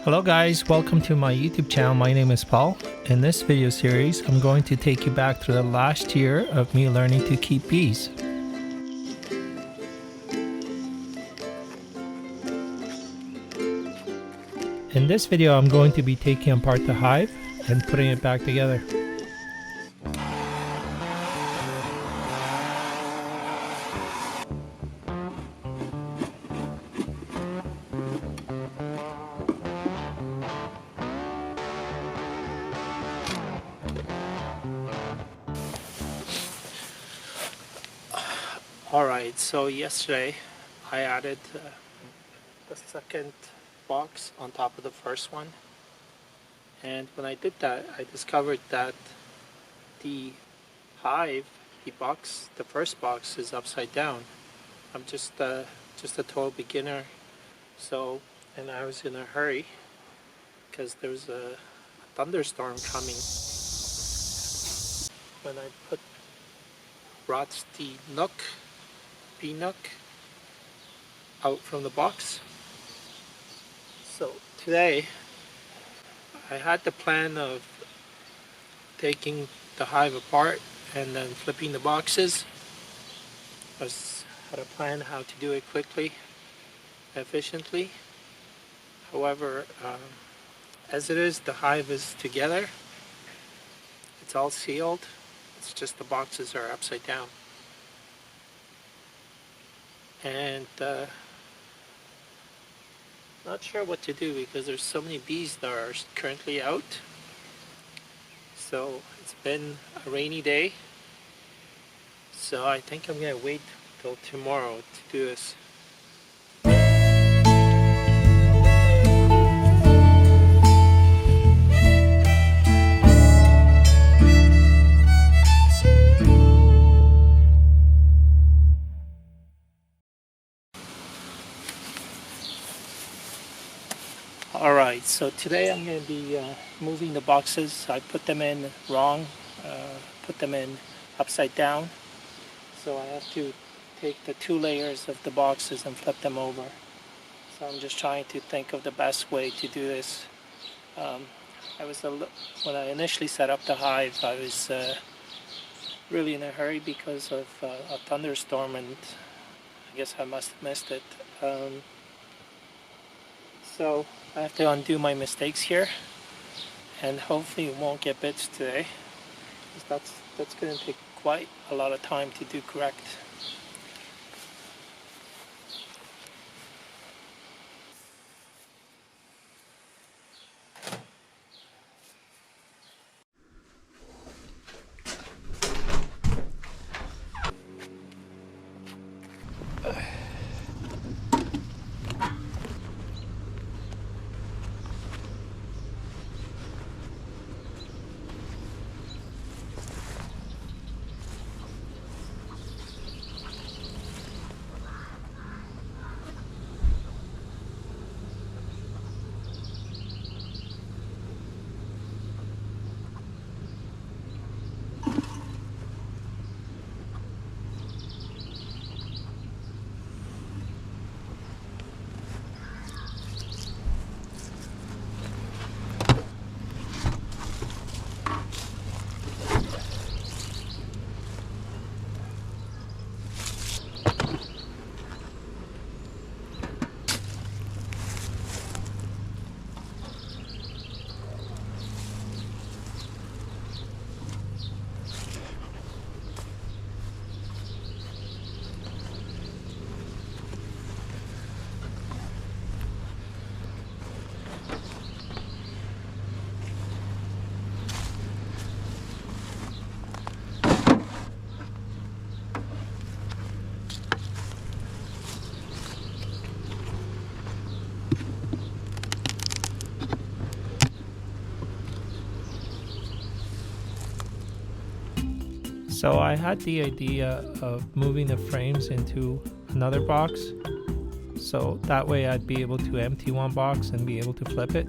Hello guys, welcome to my YouTube channel. My name is Paul. In this video series, I'm going to take you back to the last year of me learning to keep bees. In this video, I'm going to be taking apart the hive and putting it back together. Alright, so yesterday I added the second box on top of the first one, and when I did that I discovered that the hive, the first box is upside down. I'm just a total beginner, and I was in a hurry because there was a thunderstorm coming when I brought the bee nook out from the box. So today I had the plan of taking the hive apart and then flipping the boxes. I had a plan how to do it quickly, efficiently. However, as it is, the hive is together. It's all sealed. It's just the boxes are upside down. And not sure what to do because there's so many bees that are currently out. So it's been a rainy day, so I think I'm gonna wait till tomorrow to do this. Alright, so today I'm going to be moving the boxes. I put them in wrong, put them in upside down. So I have to take the two layers of the boxes and flip them over. So I'm just trying to think of the best way to do this. When I initially set up the hive, I was really in a hurry because of a thunderstorm, and I guess I must have missed it. So I have to undo my mistakes here, and hopefully it won't get bits today, because that's going to take quite a lot of time to do correct. So I had the idea of moving the frames into another box, so that way I'd be able to empty one box and be able to flip it.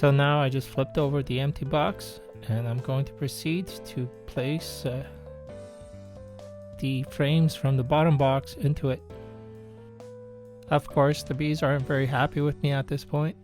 So now I just flipped over the empty box and I'm going to proceed to place the frames from the bottom box into it. Of course, the bees aren't very happy with me at this point.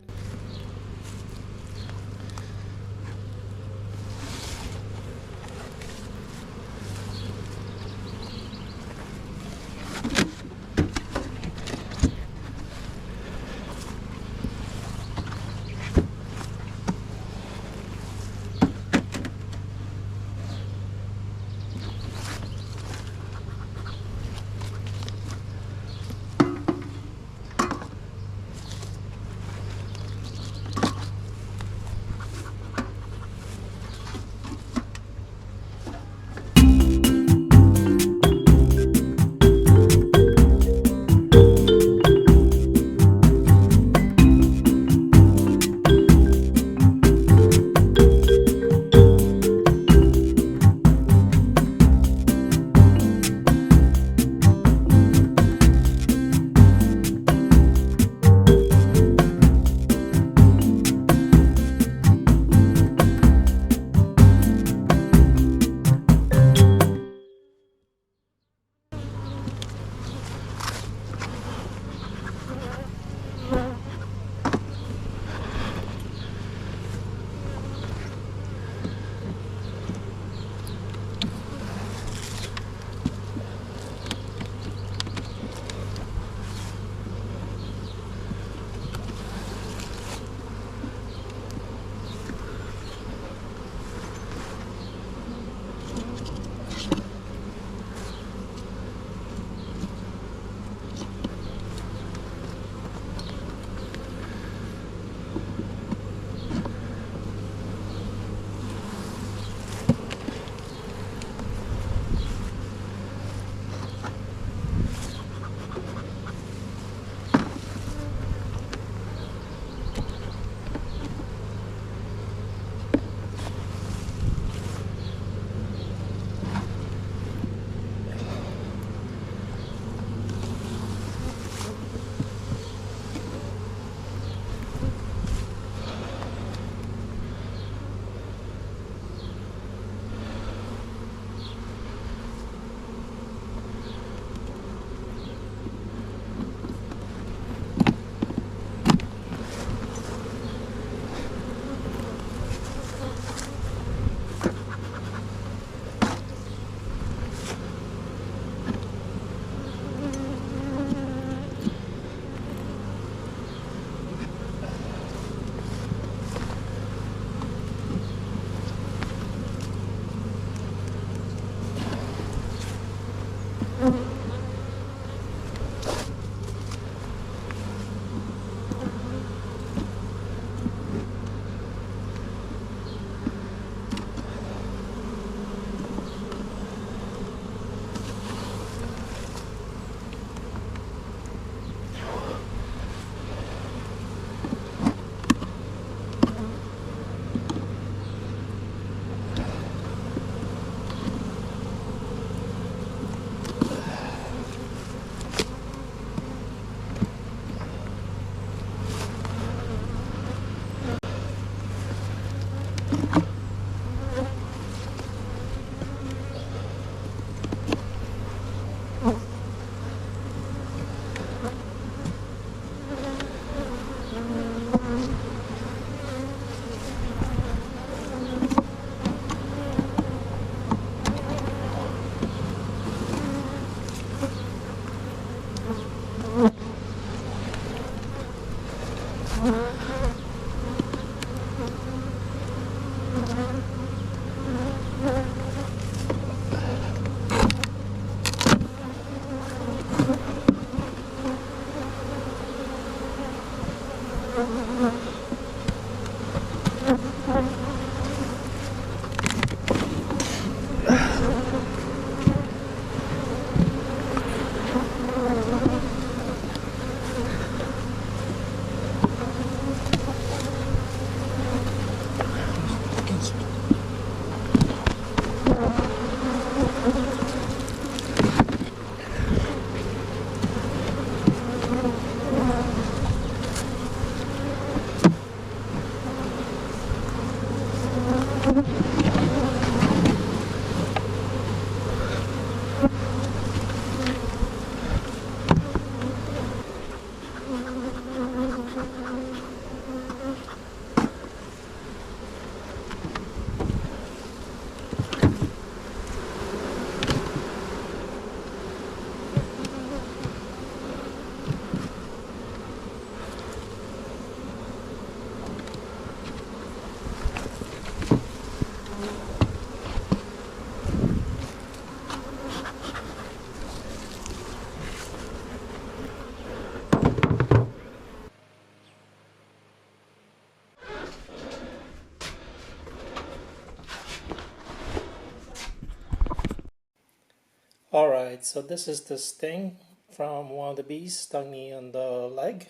Alright, so this is the sting from one of the bees, stung me on the leg.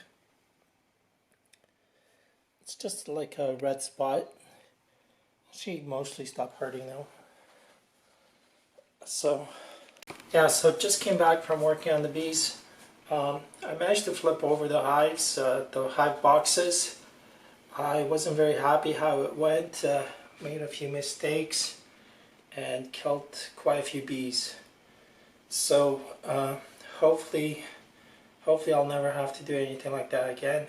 It's just like a red spot. She mostly stopped hurting now. So, yeah, so just came back from working on the bees. I managed to flip over the hives, the hive boxes. I wasn't very happy how it went, made a few mistakes and killed quite a few bees. So hopefully I'll never have to do anything like that again.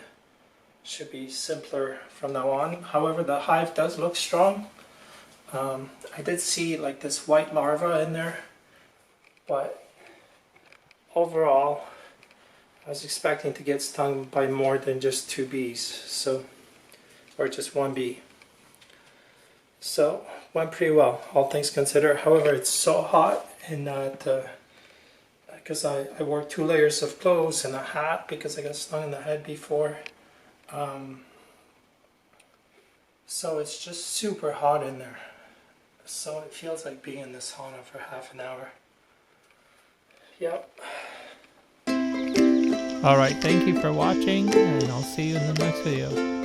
Should be simpler from now on. However, the hive does look strong. I did see like this white larva in there, but overall I was expecting to get stung by more than just 2 bees, so, or just 1 bee. So went pretty well, all things considered. However, it's so hot in that because I wore 2 layers of clothes and a hat because I got stung in the head before. So it's just super hot in there. So it feels like being in this sauna for half an hour. Yep. Alright, thank you for watching, and I'll see you in the next video.